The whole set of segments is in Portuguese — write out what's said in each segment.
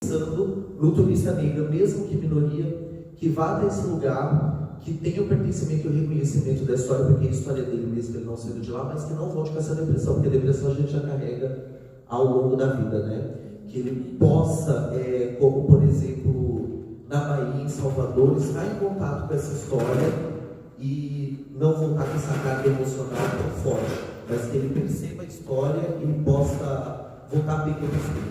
pensando no turista negro, mesmo que minoria, que vá até esse lugar, que tenha o pertencimento e o reconhecimento da história, porque a história dele mesmo, ele não saiu de lá, mas que não volte com essa depressão, porque a depressão a gente já carrega ao longo da vida, né? Que ele possa, como por exemplo, na Bahia, em Salvador, estar em contato com essa história e não voltar com essa carga emocional tão forte, mas que ele perceba a história e possa voltar bem com isso, né?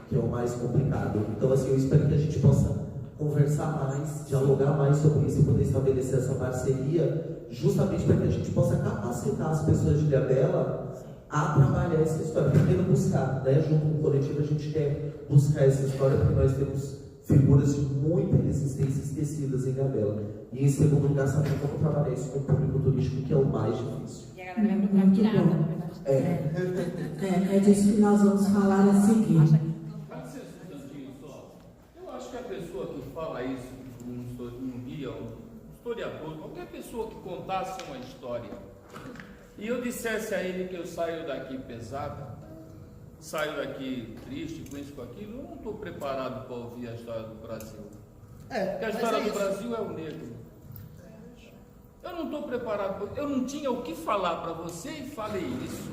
Que é o mais complicado. Então, assim, eu espero que a gente possa conversar mais, dialogar mais sobre isso e poder estabelecer essa parceria, justamente para que a gente possa capacitar as pessoas de Ilhabela a trabalhar essa história. Primeiro buscar, né? Junto com o coletivo a gente quer buscar essa história, porque nós temos figuras de muita resistência esquecidas em Ilhabela. E em segundo lugar, saber como trabalhar isso com o público turístico, que é o mais difícil. E a galera vai procurar pirata, na verdade. É disso que nós vamos falar a seguir. Eu acho que a pessoa que fala isso, um guia, um historiador, qualquer pessoa que contasse uma história, e eu dissesse a ele que eu saio daqui pesado, saio daqui triste, com isso, com aquilo, eu não estou preparado para ouvir a história do Brasil. Porque a história do Brasil é o negro. Eu não estou preparado, eu não tinha o que falar para você e falei isso.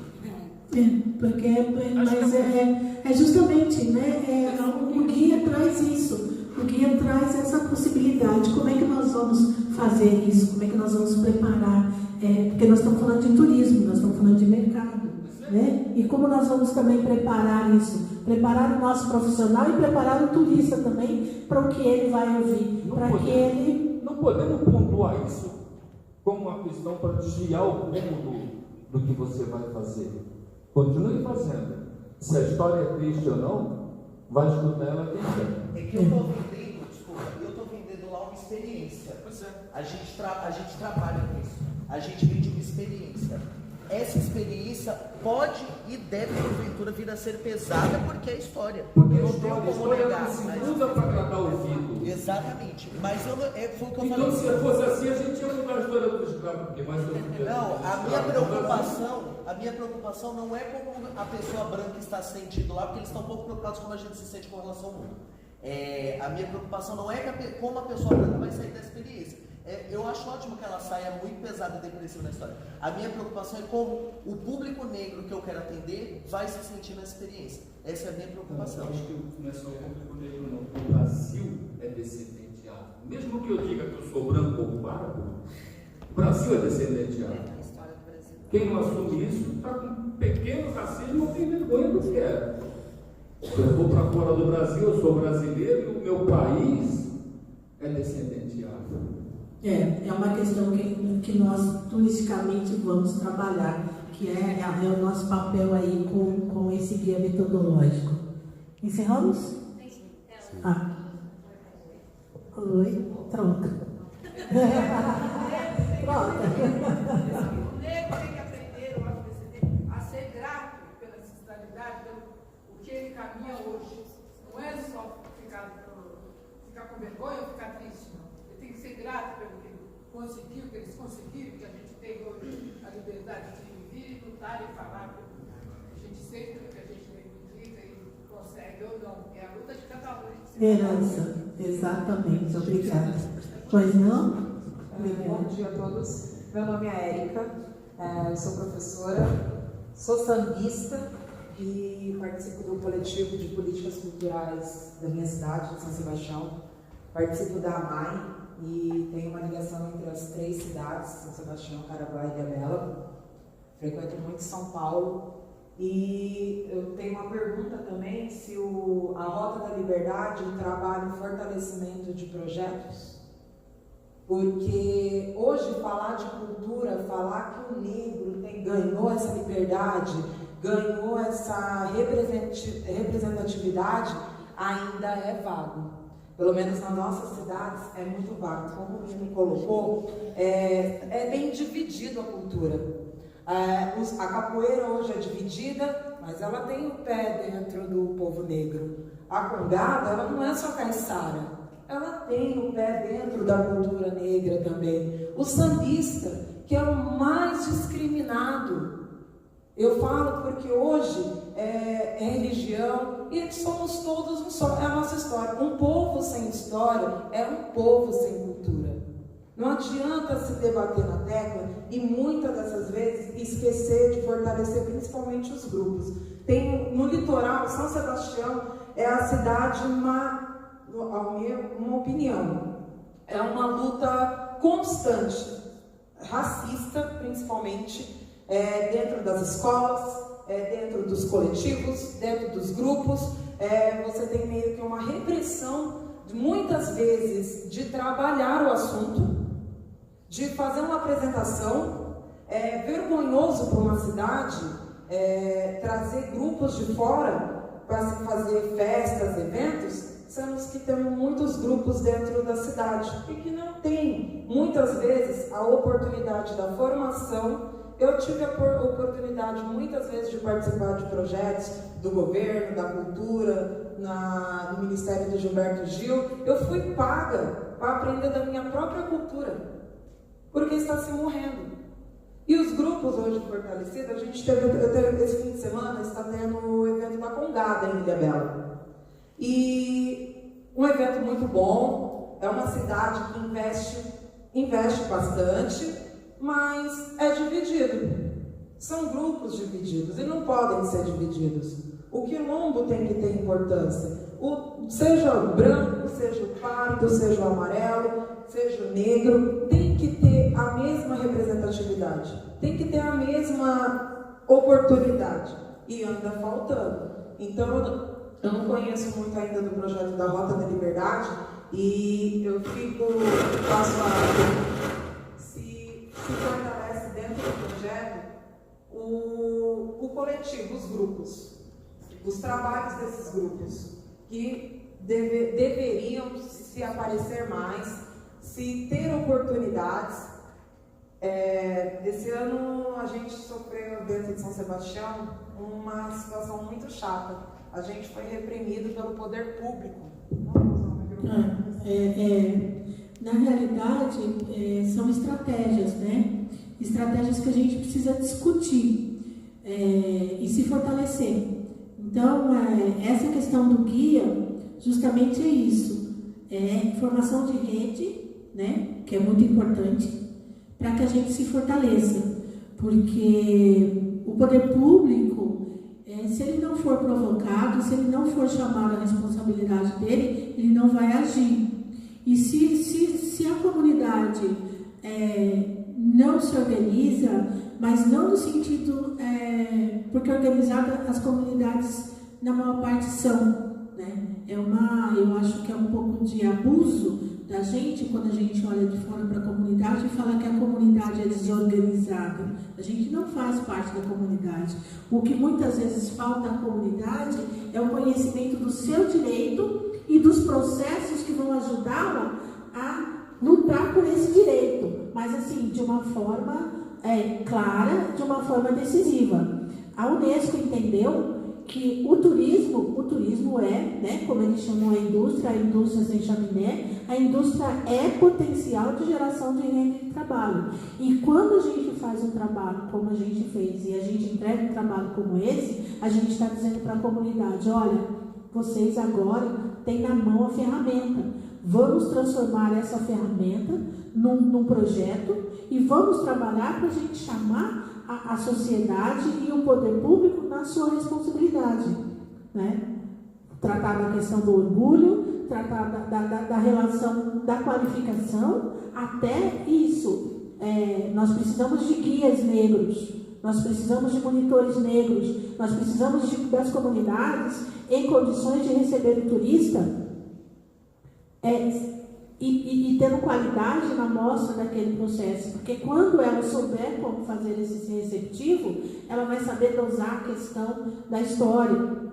Mas é justamente, né? O guia traz isso. O guia traz essa possibilidade. Como é que nós vamos fazer isso? Como é que nós vamos preparar? Porque nós estamos falando de turismo, nós estamos falando de mercado, né? E como nós vamos também preparar isso? Preparar o nosso profissional e preparar o turista também para o que ele vai ouvir. Não podemos pontuar isso como uma questão para desviar o rumo do que você vai fazer. Continue fazendo. Se a história é triste ou não, vai escutar ela quem quer. É que eu estou vendendo, desculpa, eu estou vendendo lá uma experiência. A gente trabalha com isso. A gente vende uma experiência. Essa experiência pode e deve, porventura, vir a ser pesada, porque é história. Porque eu não tenho como negar. Não usa para agradar o ouvido. Exatamente. Mas foi o que eu falei. Então, se fosse assim, a gente ia mudar a história do escravo, porque mais não, a minha preocupação não é como a pessoa branca está se sentindo lá, porque eles estão um pouco preocupados como a gente se sente com relação ao mundo. A minha preocupação não é como a pessoa branca vai sair da experiência. Eu acho ótimo que ela saia muito pesada e depressiva na história. A minha preocupação é como o público negro que eu quero atender vai se sentir na experiência. Essa é a minha preocupação. Eu acho que não é só o público negro, não. O Brasil é descendente afro. Mesmo que eu diga que eu sou branco ou pardo, o Brasil é descendente afro. Quem não assume isso está com um pequeno racismo, não tem vergonha do que é. Eu vou para fora do Brasil, eu sou brasileiro e o meu país é descendente afro. É uma questão que nós turisticamente vamos trabalhar, que é o nosso papel aí com esse guia metodológico. Encerramos? Sim. Oi, troca. Troca. O negro tem que aprender, o afrodescendente, a ser grato pela ancestralidade, pelo que ele caminha hoje. Não é só ficar com vergonha ou ficar triste, não. Ele tem que ser grato pelo que ele conseguiu, que eles conseguiram, que a gente tem hoje a liberdade de vir, lutar e falar. A gente sempre que a gente reivindica e consegue ou não. É a luta de cada um. Herança, exatamente. Obrigada. Pois não? Bom dia a todos. Meu nome é Érica, eu sou professora, sou sambista e participo do coletivo de políticas culturais da minha cidade, de São Sebastião. Participo da AMAI e tenho uma ligação entre as 3 cidades, São Sebastião, Caraguá e Ilhabela. Frequento muito São Paulo e eu tenho uma pergunta também, se a Rota da Liberdade trabalha em fortalecimento de projetos. Porque hoje falar de cultura, falar que o negro ganhou essa liberdade, ganhou essa representatividade, ainda é vago. Pelo menos nas nossas cidades é muito vago. Como o Lino colocou, é bem dividido a cultura. A capoeira hoje é dividida, mas ela tem o pé dentro do povo negro. A congada, ela não é só caiçara. Ela tem o pé dentro da cultura negra também. O sambista, que é o mais discriminado. Eu falo porque hoje é religião e somos todos um só. É a história. Um povo sem história é um povo sem cultura. Não adianta se debater na tecla e muitas dessas vezes esquecer de fortalecer principalmente os grupos. Tem no litoral, São Sebastião é a cidade, uma opinião, é uma luta constante, racista principalmente, dentro das escolas, dentro dos coletivos, dentro dos grupos. Você tem meio que uma repressão, muitas vezes, de trabalhar o assunto, de fazer uma apresentação. É vergonhoso para uma cidade trazer grupos de fora para se fazer festas, eventos, sendo que temos muitos grupos dentro da cidade e que não tem, muitas vezes, a oportunidade da formação. Eu tive a oportunidade, muitas vezes, de participar de projetos do governo, da cultura, no Ministério do Gilberto Gil. Eu fui paga para aprender da minha própria cultura, porque está se morrendo. E os grupos hoje fortalecidos, a gente teve esse fim de semana, está tendo o evento da Congada em Ilhabela. E um evento muito bom, é uma cidade que investe bastante, mas é dividido. São grupos divididos e não podem ser divididos. O quilombo tem que ter importância. Seja o branco, seja o pardo, seja o amarelo, seja o negro, tem que ter a mesma representatividade, tem que ter a mesma oportunidade. E anda faltando. Então, eu não conheço muito ainda do projeto da Rota da Liberdade e eu faço se fortalece dentro do projeto o coletivo, os grupos, os trabalhos desses grupos, que deveriam se aparecer mais, se ter oportunidades. Esse ano a gente sofreu dentro de São Sebastião uma situação muito chata. A gente foi reprimido pelo poder público. Na realidade, são estratégias, né? Estratégias que a gente precisa discutir e se fortalecer. Então, essa questão do guia, justamente é isso. Formação de rede, né? Que é muito importante, para que a gente se fortaleça. Porque o poder público, se ele não for provocado, se ele não for chamado à responsabilidade dele, ele não vai agir. E se a comunidade não se organiza, mas não no sentido, porque organizada as comunidades na maior parte são, né? Eu acho que é um pouco de abuso da gente quando a gente olha de fora para a comunidade e fala que a comunidade é desorganizada. A gente não faz parte da comunidade. O que muitas vezes falta à comunidade é o conhecimento do seu direito e dos processos que vão ajudá-la a lutar por esse direito, mas assim, de uma forma clara, de uma forma decisiva. A Unesco entendeu que o turismo né, como eles chamam a indústria sem chaminé, a indústria é potencial de geração de renda e de trabalho. E quando a gente faz um trabalho como a gente fez e a gente entrega um trabalho como esse, a gente está dizendo para a comunidade, olha, vocês agora têm na mão a ferramenta. Vamos transformar essa ferramenta num projeto e vamos trabalhar para a gente chamar a sociedade e o poder público na sua responsabilidade, né? Tratar da questão do orgulho, tratar da relação da qualificação, até isso. Nós precisamos de guias negros, nós precisamos de monitores negros, nós precisamos das comunidades em condições de receber o turista e tendo qualidade na mostra daquele processo, porque quando ela souber como fazer esse receptivo, ela vai saber dosar a questão da história.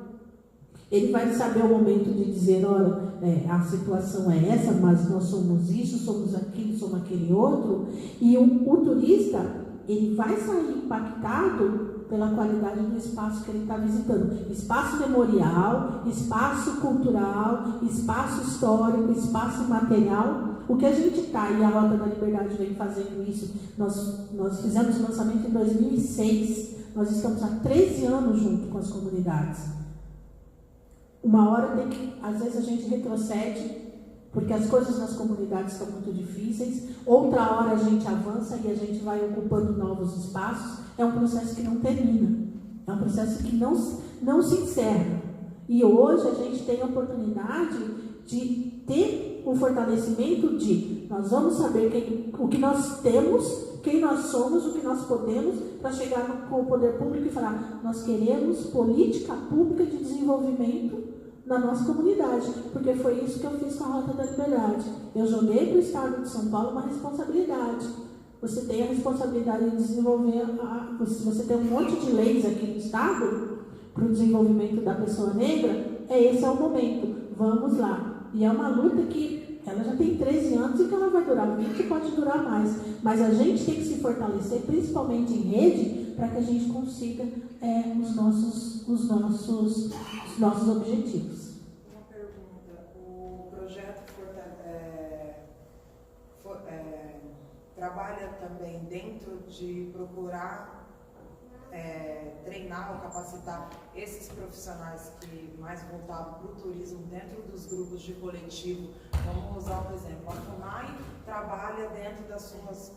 Ele vai saber o momento de dizer, olha, a situação é essa, mas nós somos isso, somos aquilo, somos aquele outro, e o turista, ele vai sair impactado pela qualidade do espaço que ele está visitando. Espaço memorial, espaço cultural, espaço histórico, espaço material. O que a gente está, e a Rota da Liberdade vem fazendo isso, nós fizemos o lançamento em 2006, nós estamos há 13 anos junto com as comunidades. Uma hora tem que, às vezes a gente retrocede, porque as coisas nas comunidades estão muito difíceis, outra hora a gente avança e a gente vai ocupando novos espaços. É um processo que não termina, é um processo que não se encerra. E hoje a gente tem a oportunidade de ter um fortalecimento de nós vamos saber o que nós temos, quem nós somos, o que nós podemos, para chegar com o poder público e falar, nós queremos política pública de desenvolvimento na nossa comunidade, porque foi isso que eu fiz com a Rota da Liberdade. Eu joguei para o Estado de São Paulo uma responsabilidade. Você tem a responsabilidade de desenvolver, você tem um monte de leis aqui no Estado para o desenvolvimento da pessoa negra, esse é o momento, vamos lá. E é uma luta que ela já tem 13 anos e que ela vai durar 20 e pode durar mais. Mas a gente tem que se fortalecer, principalmente em rede, para que a gente consiga os nossos objetivos. Uma pergunta. O projeto trabalha também dentro de procurar treinar ou capacitar esses profissionais que mais voltados para o turismo dentro dos grupos de coletivo. Vamos usar um exemplo. A FUNAI trabalha dentro das suas...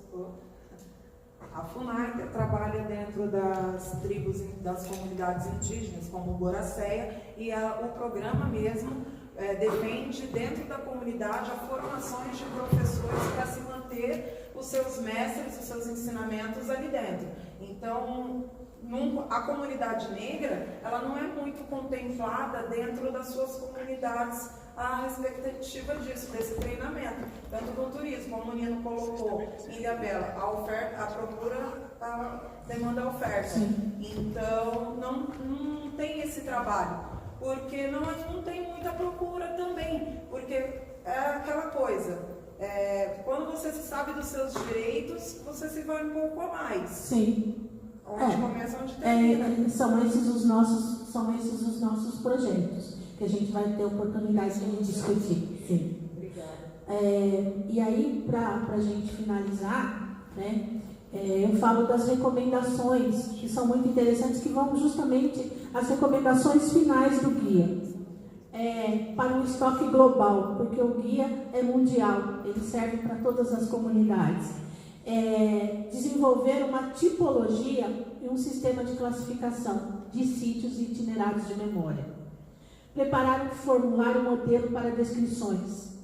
A FUNAI trabalha dentro das tribos, das comunidades indígenas, como o Boracéia, e o programa mesmo defende dentro da comunidade a formações de professores para se manter os seus mestres, os seus ensinamentos ali dentro. Então, a comunidade negra, ela não é muito contemplada dentro das suas comunidades a respectiva disso, desse treinamento, tanto do turismo, como o Nino colocou em Ilhabela, a procura, a demanda, a oferta. Sim. Então, não tem esse trabalho, porque não tem muita procura também, porque é aquela coisa, quando você se sabe dos seus direitos, você se vai um pouco a mais. Sim. Onde começa, onde termina. São esses os nossos projetos, que a gente vai ter oportunidade de discutir. Sim. Obrigada. E aí, para a gente finalizar, né, eu falo das recomendações, que são muito interessantes, que vão justamente as recomendações finais do guia. Para um estoque global, porque o guia é mundial, ele serve para todas as comunidades. Desenvolver uma tipologia e um sistema de classificação de sítios e itinerários de memória. Preparar um formulário modelo para descrições.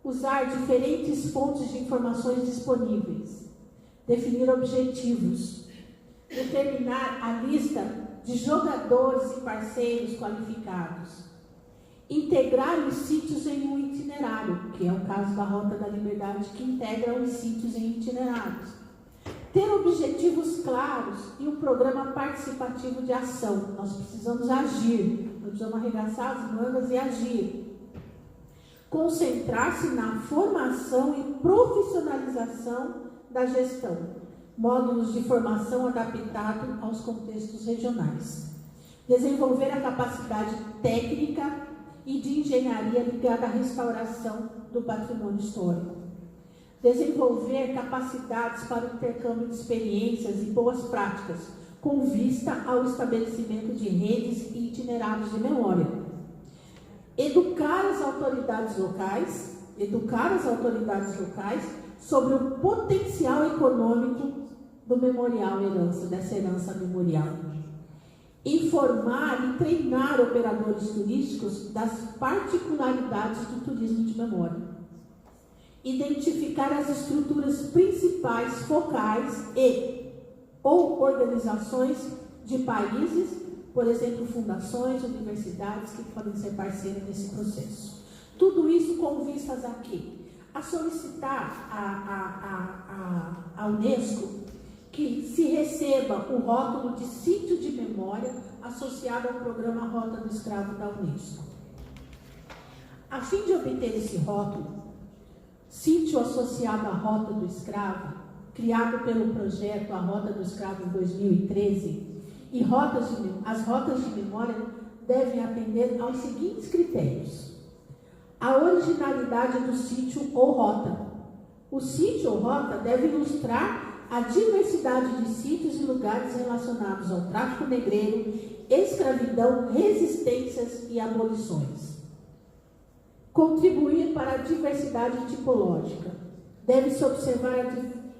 Usar diferentes fontes de informações disponíveis. Definir objetivos. Determinar a lista de jogadores e parceiros qualificados. Integrar os sítios em um itinerário, que é o caso da Rota da Liberdade, que integra os sítios em itinerários. Ter objetivos claros e um programa participativo de ação. Nós precisamos agir, nós precisamos arregaçar as mangas e agir. Concentrar-se na formação e profissionalização da gestão. Módulos de formação adaptados aos contextos regionais. Desenvolver a capacidade técnica e de engenharia ligada à restauração do patrimônio histórico. Desenvolver capacidades para o intercâmbio de experiências e boas práticas, com vista ao estabelecimento de redes e itinerários de memória. Educar as autoridades locais sobre o potencial econômico do memorial dessa herança memorial. Informar e treinar operadores turísticos das particularidades do turismo de memória. Identificar as estruturas principais focais ou organizações de países, por exemplo, fundações, universidades que podem ser parceiras nesse processo. Tudo isso com vistas aqui a solicitar à Unesco que se receba o rótulo de sítio de memória associado ao programa Rota do Escravo da Unesco. A fim de obter esse rótulo, sítio associado à Rota do Escravo, criado pelo projeto A Rota do Escravo em 2013, e as rotas de memória devem atender aos seguintes critérios: a originalidade do sítio ou rota. O sítio ou rota deve ilustrar a diversidade de sítios e lugares relacionados ao tráfico negreiro escravidão, resistências e abolições. Contribuir para a diversidade tipológica. Deve-se observar a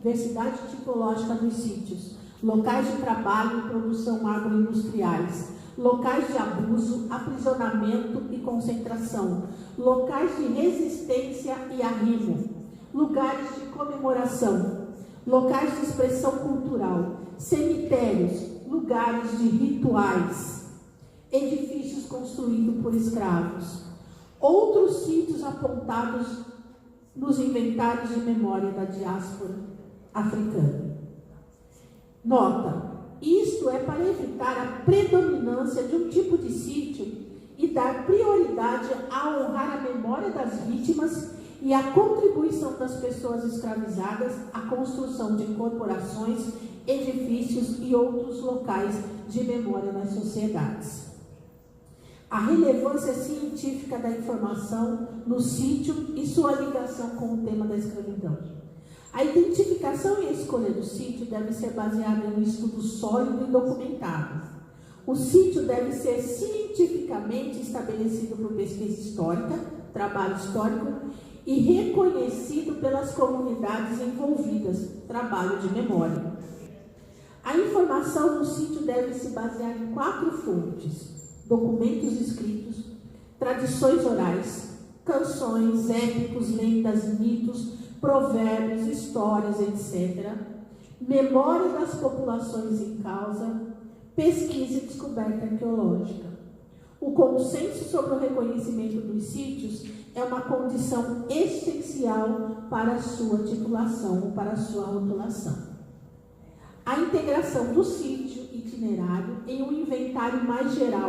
diversidade tipológica dos sítios, locais de trabalho e produção agroindustriais, locais de abuso, aprisionamento e concentração, locais de resistência e arrimo, lugares de comemoração, locais de expressão cultural, cemitérios, lugares de rituais, edifícios construídos por escravos, outros sítios apontados nos inventários de memória da diáspora africana. Nota: isto é para evitar a predominância de um tipo de sítio e dar prioridade a honrar a memória das vítimas e a contribuição das pessoas escravizadas à construção de corporações, edifícios e outros locais de memória nas sociedades. A relevância científica da informação no sítio e sua ligação com o tema da escravidão. A identificação e a escolha do sítio deve ser baseada em um estudo sólido e documentado. O sítio deve ser cientificamente estabelecido por pesquisa histórica, trabalho histórico, e reconhecido pelas comunidades envolvidas, trabalho de memória. A informação no sítio deve se basear em 4 fontes: documentos escritos, tradições orais, canções, épicos, lendas, mitos, provérbios, histórias, etc., memória das populações em causa, pesquisa e descoberta arqueológica. O consenso sobre o reconhecimento dos sítios é uma condição essencial para a sua titulação ou para a sua rotulação. A integração do sítio itinerário em um inventário mais geral,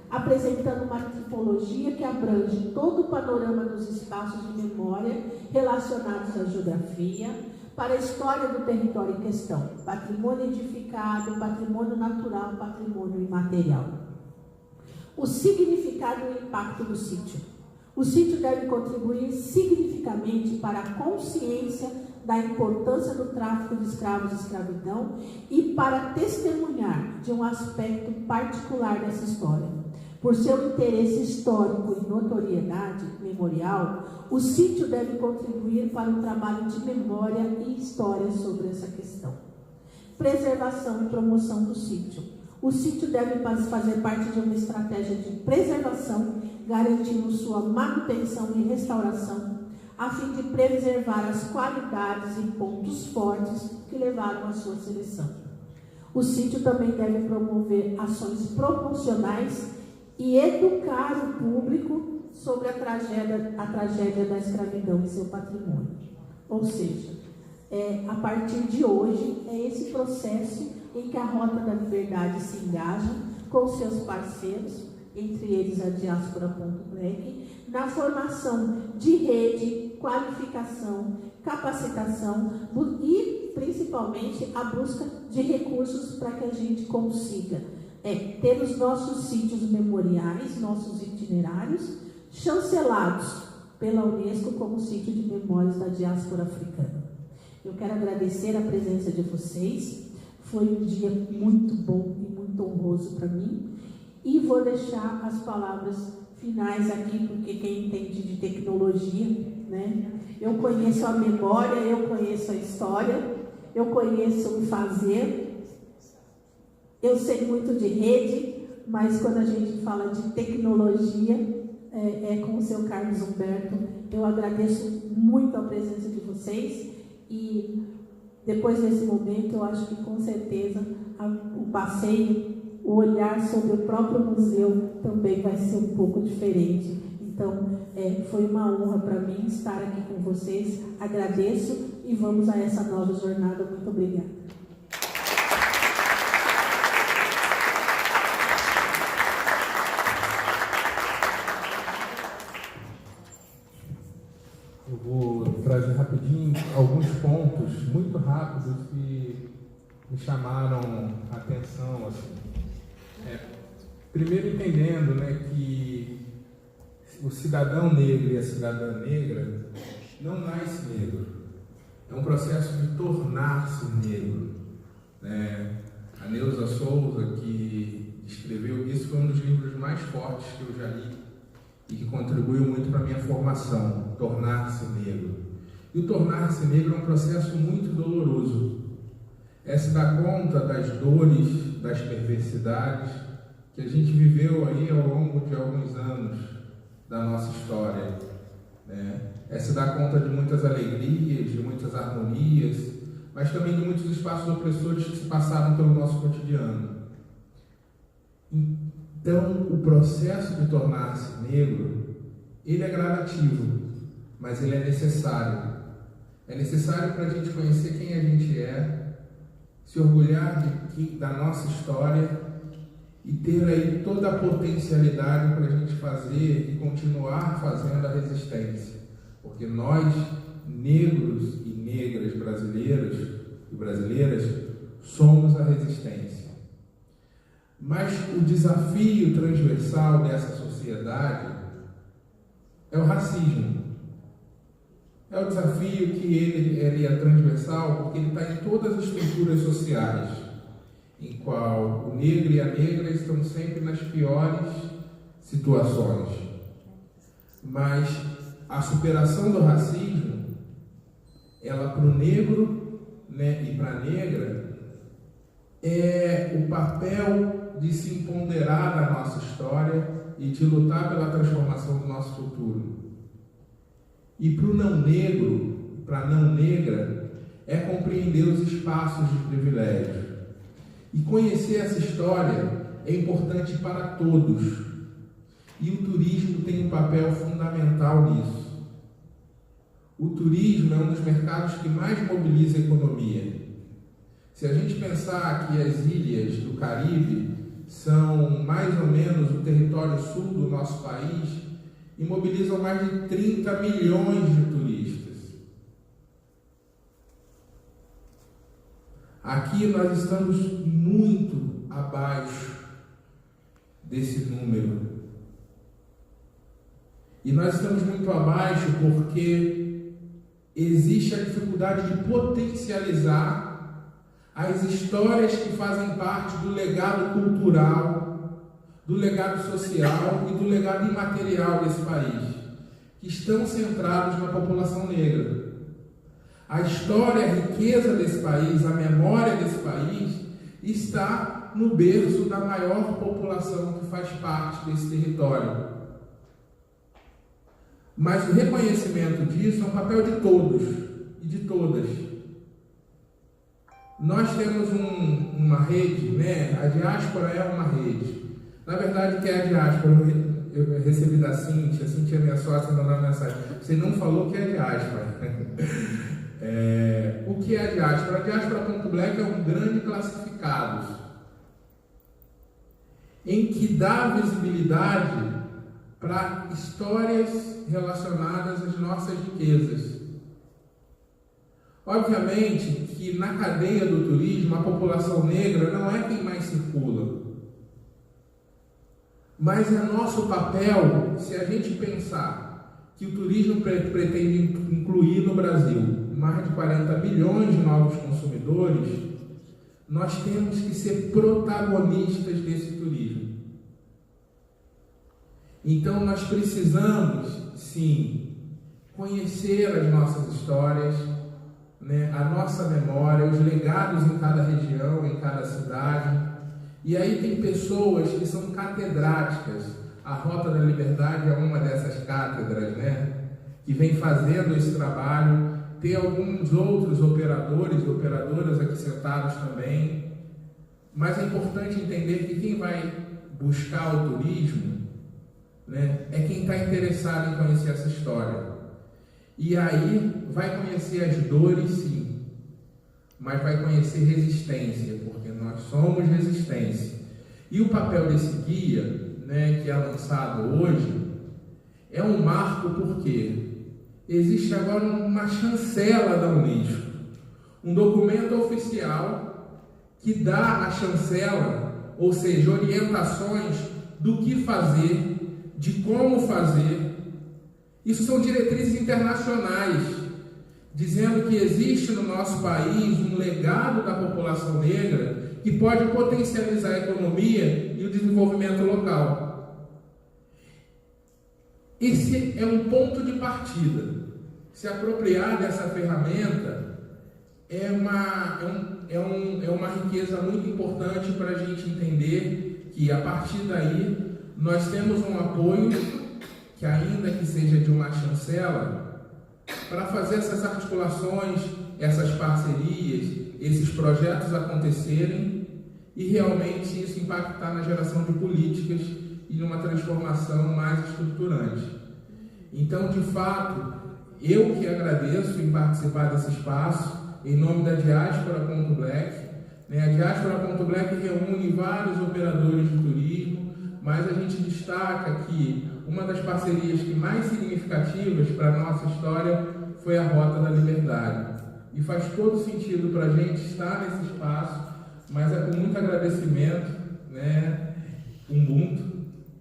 apresentando uma tipologia que abrange todo o panorama dos espaços de memória relacionados à geografia, para a história do território em questão, patrimônio edificado, patrimônio natural, patrimônio imaterial. O significado e o impacto do sítio. O sítio deve contribuir significativamente para a consciência da importância do tráfico de escravos e escravidão e para testemunhar de um aspecto particular dessa história. Por seu interesse histórico e notoriedade memorial, o sítio deve contribuir para o trabalho de memória e história sobre essa questão. Preservação e promoção do sítio. O sítio deve fazer parte de uma estratégia de preservação, garantindo sua manutenção e restauração, a fim de preservar as qualidades e pontos fortes que levaram à sua seleção. O sítio também deve promover ações promocionais e educar o público sobre a tragédia da escravidão e seu patrimônio. Ou seja, a partir de hoje, é esse processo em que a Rota da Liberdade se engaja com seus parceiros, entre eles a Diáspora.black, na formação de rede, qualificação, capacitação e, principalmente, a busca de recursos para que a gente consiga ter os nossos sítios memoriais, nossos itinerários, chancelados pela Unesco como sítio de memórias da diáspora africana. Eu quero agradecer a presença de vocês, foi um dia muito bom e muito honroso para mim, e vou deixar as palavras finais aqui, porque quem entende de tecnologia, né? Eu conheço a memória, eu conheço a história, eu conheço o fazer. Eu sei muito de rede, mas quando a gente fala de tecnologia, é com o seu Carlos Humberto. Eu agradeço muito a presença de vocês e depois desse momento eu acho que com certeza o passeio, o olhar sobre o próprio museu também vai ser um pouco diferente. Então, foi uma honra para mim estar aqui com vocês. Agradeço e vamos a essa nova jornada. Muito obrigada. Eu vou trazer rapidinho alguns pontos muito rápidos que me chamaram a atenção. Assim. Primeiro entendendo, né, que o cidadão negro e a cidadã negra não nasce negro. É um processo de tornar-se negro. A Neuza Souza, que escreveu, isso foi um dos livros mais fortes que eu já li e que contribuiu muito para a minha formação, Tornar-se Negro. E o tornar-se negro é um processo muito doloroso. É se dar conta das dores, das perversidades que a gente viveu aí ao longo de alguns anos da nossa história, né? É se dar conta de muitas alegrias, de muitas harmonias, mas também de muitos espaços opressores que se passaram pelo nosso cotidiano. Então, o processo de tornar-se negro, ele é gradativo, mas ele é necessário. É necessário para a gente conhecer quem a gente é, se orgulhar da nossa história e ter aí toda a potencialidade para a gente fazer e continuar fazendo a resistência. Porque nós, negros e negras brasileiros e brasileiras, somos a resistência. Mas o desafio transversal dessa sociedade é o racismo. É o desafio que ele é transversal porque ele está em todas as estruturas sociais, em qual o negro e a negra estão sempre nas piores situações. Mas a superação do racismo, ela para o negro, né, e para a negra, é o papel de se empoderar da nossa história e de lutar pela transformação do nosso futuro. E para o não negro, para a não negra, é compreender os espaços de privilégio. E conhecer essa história é importante para todos. E o turismo tem um papel fundamental nisso. O turismo é um dos mercados que mais mobiliza a economia. Se a gente pensar que as ilhas do Caribe são mais ou menos o território sul do nosso país e mobilizam mais de 30 milhões de turistas. Aqui nós estamos muito abaixo desse número. E nós estamos muito abaixo porque existe a dificuldade de potencializar as histórias que fazem parte do legado cultural, do legado social e do legado imaterial desse país, que estão centrados na população negra. A história, a riqueza desse país, a memória desse país está no berço da maior população que faz parte desse território. Mas o reconhecimento disso é um papel de todos e de todas. Nós temos uma rede, né? A diáspora é uma rede. Na verdade, o que é a diáspora? Eu recebi da Cíntia, a Cíntia é minha sócia, mandando mensagem. Você não falou que é a diáspora. O que é a diáspora? A diáspora.black é um grande classificados em que dá visibilidade para histórias relacionadas às nossas riquezas. Obviamente que na cadeia do turismo a população negra não é quem mais circula. Mas é nosso papel, se a gente pensar que o turismo pretende incluir no Brasil mais de 40 milhões de novos consumidores, nós temos que ser protagonistas desse turismo. Então nós precisamos, sim, conhecer as nossas histórias, né, a nossa memória, os legados em cada região, em cada cidade. E aí tem pessoas que são catedráticas. A Rota da Liberdade é uma dessas cátedras, né, que vem fazendo esse trabalho. Tem alguns outros operadores e operadoras aqui sentados também. Mas é importante entender que quem vai buscar o turismo, né, é quem está interessado em conhecer essa história. E aí vai conhecer as dores, sim, mas vai conhecer resistência, porque nós somos resistência. E o papel desse guia, né, que é lançado hoje, é um marco porque existe agora uma chancela da Unesco, um documento oficial que dá a chancela, ou seja, orientações do que fazer, de como fazer. Isso são diretrizes internacionais, dizendo que existe no nosso país um legado da população negra que pode potencializar a economia e o desenvolvimento local. Esse é um ponto de partida. Se apropriar dessa ferramenta é uma riqueza muito importante para a gente entender que, a partir daí, nós temos um apoio, que ainda que seja de uma chancela, para fazer essas articulações, essas parcerias, esses projetos acontecerem e realmente isso impactar na geração de políticas e numa transformação mais estruturante. Então, de fato, eu que agradeço em participar desse espaço, em nome da Diaspora.Black. A Diaspora.Black reúne vários operadores de turismo, mas a gente destaca que uma das parcerias que mais significativas para a nossa história foi a Rota da Liberdade. E faz todo sentido para a gente estar nesse espaço, mas é com muito agradecimento, Ubuntu,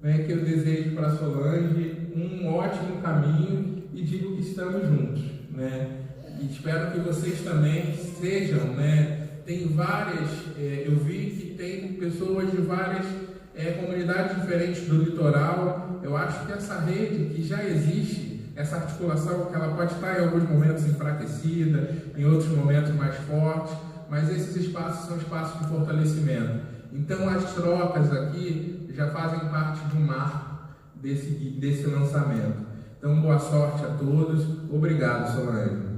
que eu desejo para a Solange um ótimo caminho e digo que estamos juntos, E espero que vocês também sejam, Tem várias, eu vi que tem pessoas de várias comunidades diferentes do litoral. Eu acho que essa rede que já existe, essa articulação, que ela pode estar em alguns momentos enfraquecida, em outros momentos mais forte, mas esses espaços são espaços de fortalecimento. Então as trocas aqui já fazem parte do marco desse lançamento. Então boa sorte a todos. Obrigado, Solange.